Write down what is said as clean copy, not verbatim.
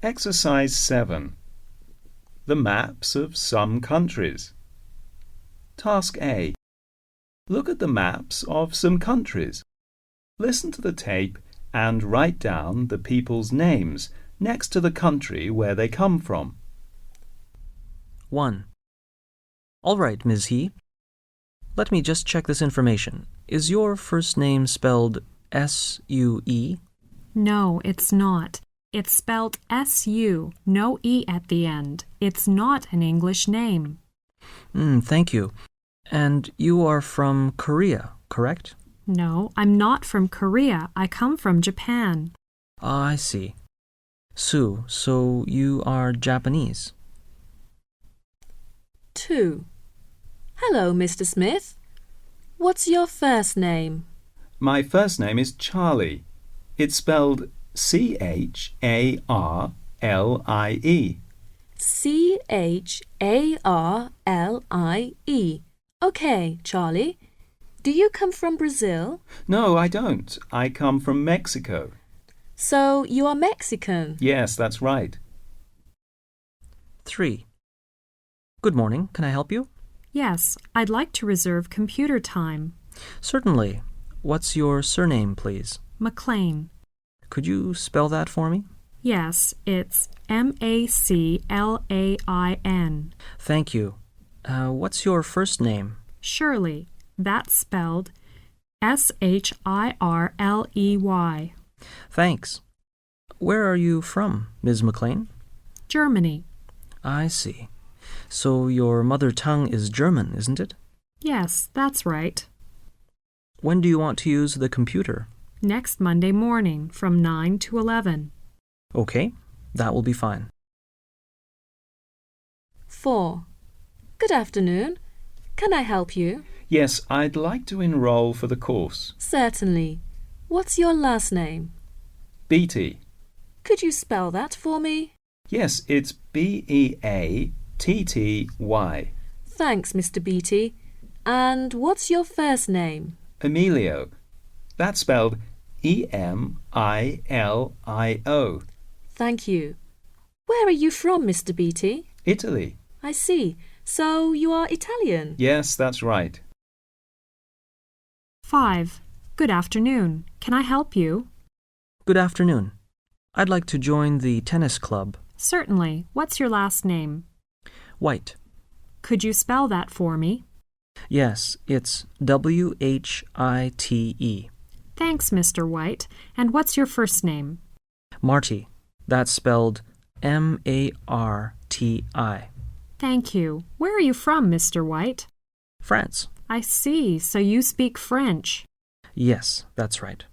Exercise 7. The maps of some countries. Task A. Look at the maps of some countries. Listen to the tape and write down the people's names next to the country where they come from. 1. All right, Ms. He. Let me just check this information. Is your first name spelled S-U-E? No, it's not. It's spelled S-U, no E at the end. It's not an English name. Thank you. And you are from Korea, correct? No, I'm not from Korea. I come from Japan. I see. Sue, so you are Japanese. 2. Hello, Mr. Smith. What's your first name? My first name is Charlie. It's spelled C-H-A-R-L-I-E. C-H-A-R-L-I-E. Okay, Charlie. Do you come from Brazil? No, I don't. I come from Mexico. So you are Mexican? Yes, that's right. 3. Good morning. Can I help you? Yes, I'd like to reserve computer time. Certainly. What's your surname, please? McLean. Could you spell that for me? Yes, it's M-A-C-L-A-I-N. Thank you. What's your first name? Shirley. That's spelled S-H-I-R-L-E-Y. Thanks. Where are you from, Ms. McLean? Germany. I see. So your mother tongue is German, isn't it? Yes, that's right. When do you want to use the computer? Next Monday morning from 9 to 11. Okay, that will be fine. 4. Good afternoon. Can I help you? Yes, I'd like to enroll for the course. Certainly. What's your last name? Beatty. Could you spell that for me? Yes, it's B-E-A-T-T-Y. Thanks, Mr. Beatty. And what's your first name? Emilio. That's spelled E-M-I-L-I-O. Thank you. Where are you from, Mr. Beatty? Italy. I see. So you are Italian? Yes, that's right. 5. Good afternoon. Can I help you? Good afternoon. I'd like to join the tennis club. Certainly. What's your last name? White. Could you spell that for me? Yes, it's W-H-I-T-E. Thanks, Mr. White. And what's your first name? Marty. That's spelled M-A-R-T-I. Thank you. Where are you from, Mr. White? France. I see. So you speak French. Yes, that's right.